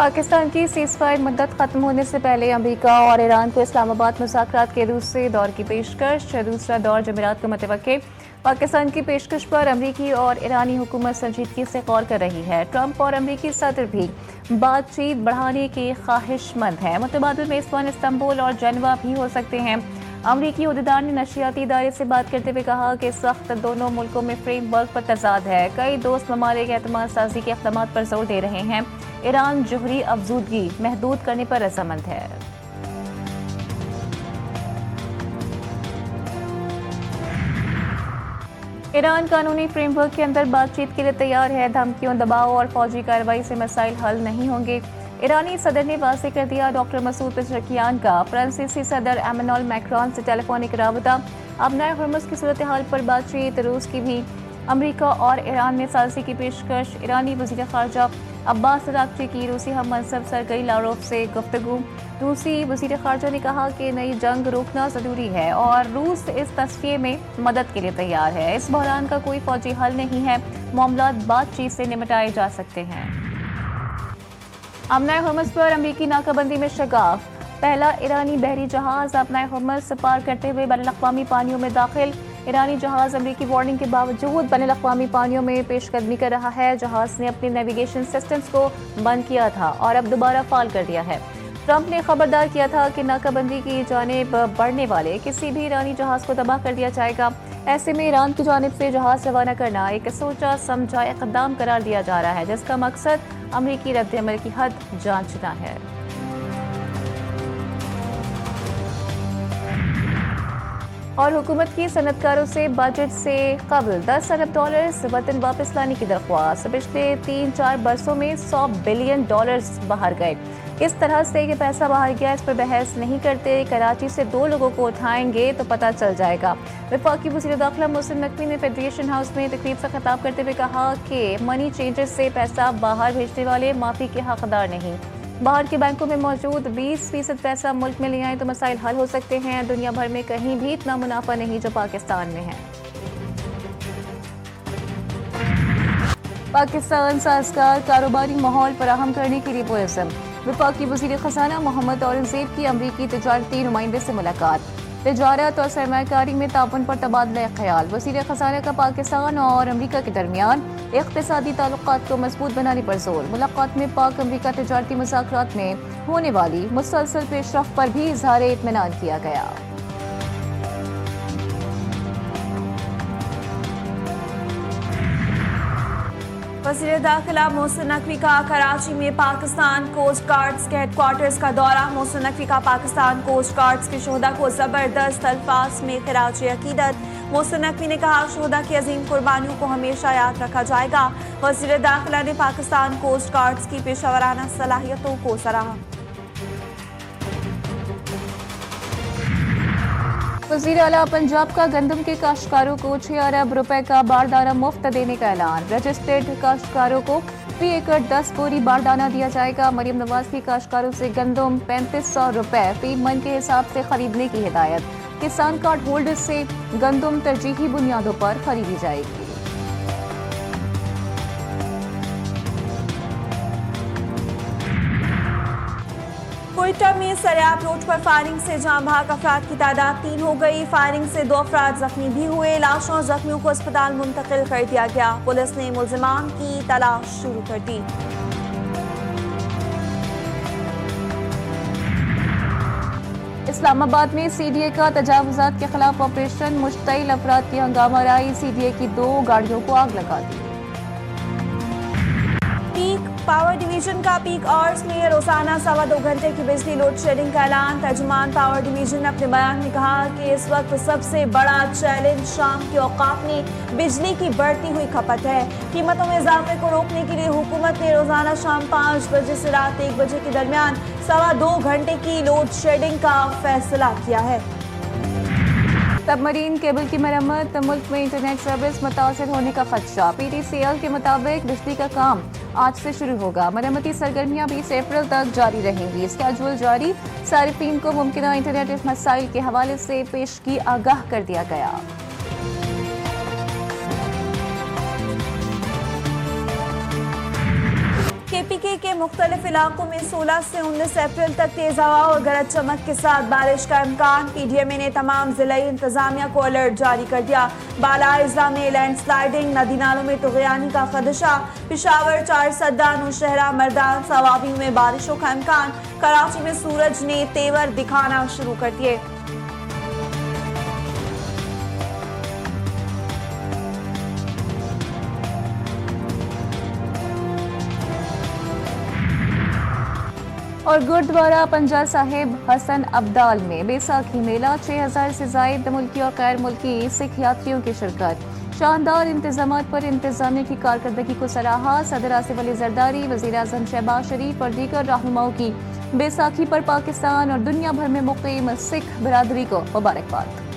पाकिस्तान की seize fire मुद्दत ख़त्म होने से पहले अमेरिका और ईरान को इस्लामाबाद मुज़ाकरात के दूसरे दौर की पेशकश। दूसरा दौर जमेरात को मुतवक्किल। पाकिस्तान की पेशकश पर अमेरिकी और ईरानी हुकूमत संजीदगी से गौर कर रही है। ट्रंप और अमेरिकी सदर भी बातचीत बढ़ाने के ख्वाहिशमंद हैं। मुतबादिल मेज़बान इस्तांबुल और जेनेवा भी हो सकते हैं। अमरीकी उहदेदार ने नशियाती इदारे से बात करते हुए कहा कि इस वक्त दोनों मुल्कों में फ्रेमवर्क पर तजाद है। कई दोस्त ममालिक एतमाद साजी के इक़दामात पर जोर दे रहे हैं। ईरान जोहरी अफजूदगी महदूद करने पर रजामंद है। ईरान कानूनी फ्रेमवर्क के अंदर बातचीत के लिए तैयार है। धमकियों, दबाव और फौजी कार्रवाई से मसाइल हल नहीं होंगे। ईरानी सदर ने वाज़ेह कर दिया डॉक्टर मसूद पेज़ेशकियान का फ्रांसीसी सदर एमेनुएल मैक्रोन से टेलीफोनिक राबता। अबनाए हुर्मुज़ की सूरत हाल पर बातचीत। रूस की भी अमरीका और ईरान में साज़ी की पेशकश। ईरानी वज़ीर ख़ारजा अब्बास अराग़ची की रूसी हम मनसब सरगई लारोव से गुफ्तगू। रूसी वज़ीर ख़ारजा ने कहा कि नई जंग रोकना ज़रूरी है और रूस इस तस्फ़िये में मदद के लिए तैयार है। इस बहरान का कोई फ़ौजी हल नहीं है। मामलात बातचीत से निपटाए जा सकते हैं। अबनाए हुर्मुज़ पर अमरीकी नाकाबंदी में शगाफ। पहला ईरानी बहरी जहाज़ अबनाए हुर्मुज़ पार करते हुए बैनुल-अक़वामी पानियों में दाखिल। ईरानी जहाज़ अमरीकी वार्निंग के बावजूद बैनुल-अक़वामी पानियों में पेशकदमी कर रहा है। जहाज़ ने अपने नेविगेशन सिस्टम्स को बंद किया था और अब दोबारा फाल कर दिया है। ट्रंप ने खबरदार किया था कि नाकाबंदी की जानिब बढ़ने वाले किसी भी ईरानी जहाज़ को तबाह कर दिया जाएगा। ऐसे में ईरान की जानिब से जहाज़ रवाना करना एक सोचा समझा इक़दाम करार दिया जा रहा है, जिसका मकसद अमरीकी रद्द-ए-अमल की हद जांचना है। और हुकूमत की सनतकारों से बजट से कबल 10 अरब डॉलर्स वतन वापस लाने की दरख्वास्त। पिछले 3-4 बरसों में $100 बिलियन बाहर गए। किस तरह से ये पैसा बाहर गया, इस पर बहस नहीं करते। कराची से 2 लोगों को उठाएंगे तो पता चल जाएगा। वफाकी वज़ीर दाखिला मोहसिन नकवी ने फेडरेशन हाउस में तकरीब से खिताब करते हुए कहा कि मनी चेंजर्स से पैसा बाहर भेजने वाले माफ़ी के हकदार नहीं। बाहर के बैंकों में मौजूद 20% पैसा मुल्क में ले आए तो मसाइल हल हो सकते हैं। दुनिया भर में कहीं भी इतना मुनाफा नहीं जो पाकिस्तान में है। पाकिस्तान साज़गार कारोबारी माहौल फराहम करने के लिए पुरज़्म। वफाकी वज़ीर ख़ज़ाना मोहम्मद औरंगज़ेब की अमरीकी तिजारती नुमाइंदे से मुलाकात। तिजारत और सरमायाकारी में ताउन पर तबादला ख्याल। वज़ीर ख़ज़ाना का पाकिस्तान और अमरीका के दरमियान इक़्तिसादी ताल्लुक़ात को मज़बूत बनाने पर जोर। मुलाकात में पाक अमरीका तिजारती मुज़ाकरात में होने वाली मुसलसल पेशरफ़्त पर भी इज़हार इत्मीनान किया गया। वज़ीर दाखिला मोहसिन नकवी का कराची में पाकिस्तान कोस्ट गार्ड्स के हेडक्वार्टर्स का दौरा। मोहसिन नकवी का पाकिस्तान कोस्ट गार्ड्स के शोहदा को ज़बरदस्त अल्फाज में खिराज अकीदत। मोहसिन नकवी ने कहा शोहदा की अजीम कुर्बानियों को हमेशा याद रखा जाएगा। वज़ीर दाखिला ने पाकिस्तान कोस्ट गार्ड्स की पेशावराना सलाहियतों को सराहा। वज़ीर आला पंजाब का गंदम के काश्तकारों को 6 अरब रुपए का बारदाना मुफ्त देने का ऐलान। रजिस्टर्ड काश्तकारों को फी एकड़ 10 बोरी बारदाना दिया जाएगा। मरीम नवाज की काश्तकारों से गंदम 3500 रुपए फी मन के हिसाब से खरीदने की हिदायत। किसान कार्ड होल्डर से गंदम तरजीही बुनियादों पर खरीदी जाएगी। क्वेटा में सरियाब रोड पर फायरिंग से जाँ बहक अफराद की तादाद 3 हो गई। फायरिंग से 2 अफराद जख्मी भी हुए। लाशों और जख्मियों को अस्पताल मुंतकिल कर दिया गया। पुलिस ने मुल्जिमान की तलाश शुरू कर दी। इस्लामाबाद में CDA का तजावुज़ात के खिलाफ ऑपरेशन। मुश्तइल अफराद की हंगामा राई। CDA की 2 गाड़ियों को आग लगा दी। पीक पावर डिवीजन का पीक आवर्स में रोजाना 2.25 घंटे की बिजली लोड शेडिंग का ऐलान। तर्जुमान पावर डिवीजन ने अपने बयान में कहा कि इस वक्त सबसे बड़ा चैलेंज शाम के औकात में बिजली की बढ़ती हुई खपत है। कीमतों में इजाफे को रोकने के लिए हुकूमत ने रोजाना शाम 5 बजे से रात 1 बजे के दरमियान 2.25 घंटे की लोड शेडिंग का फैसला किया है। सबमरीन केबल की मरम्मत। मुल्क में इंटरनेट सर्विस मुतासर होने का खदशा। PTCL के मुताबिक बिजली का काम आज से शुरू होगा। मरम्मती सरगर्मियां 20 अप्रैल तक जारी रहेंगी। स्केड्यूल जारी। सारिफीन को मुमकिन इंटरनेट मसाइल के हवाले से पेशगी आगाह कर दिया गया। KPK के मुख्तलिफ इलाकों में 16 से 19 अप्रैल तक तेज हवा और गरज चमक के साथ बारिश का इम्कान। PDMA ने तमाम जिलाई इंतजामिया को अलर्ट जारी कर दिया। बाला अजला में लैंडस्लाइडिंग, नदी नालों में तुगयानी का खदशा। पिशावर, चारसद्दा, नौशहरा, मर्दान, सवाबी में बारिशों का इम्कान। कराची में सूरज ने तेवर दिखाना शुरू कर दिए। और गुरुद्वारा पंजा साहिब हसन अब्दाल में बैसाखी मेला, 6000 से जायद मुल्की और गैर मुल्की सिख यात्रियों की शिरकत। शानदार इंतजामात पर इंतजामिया की कारकर्दगी को सराहा। सदर आसिफ अली जरदारी, वज़ीर आज़म शहबाज शरीफ और दीगर रहनुमाओं की बैसाखी पर पाकिस्तान और दुनिया भर में मुक़ीम सिख बरादरी को मुबारकबाद।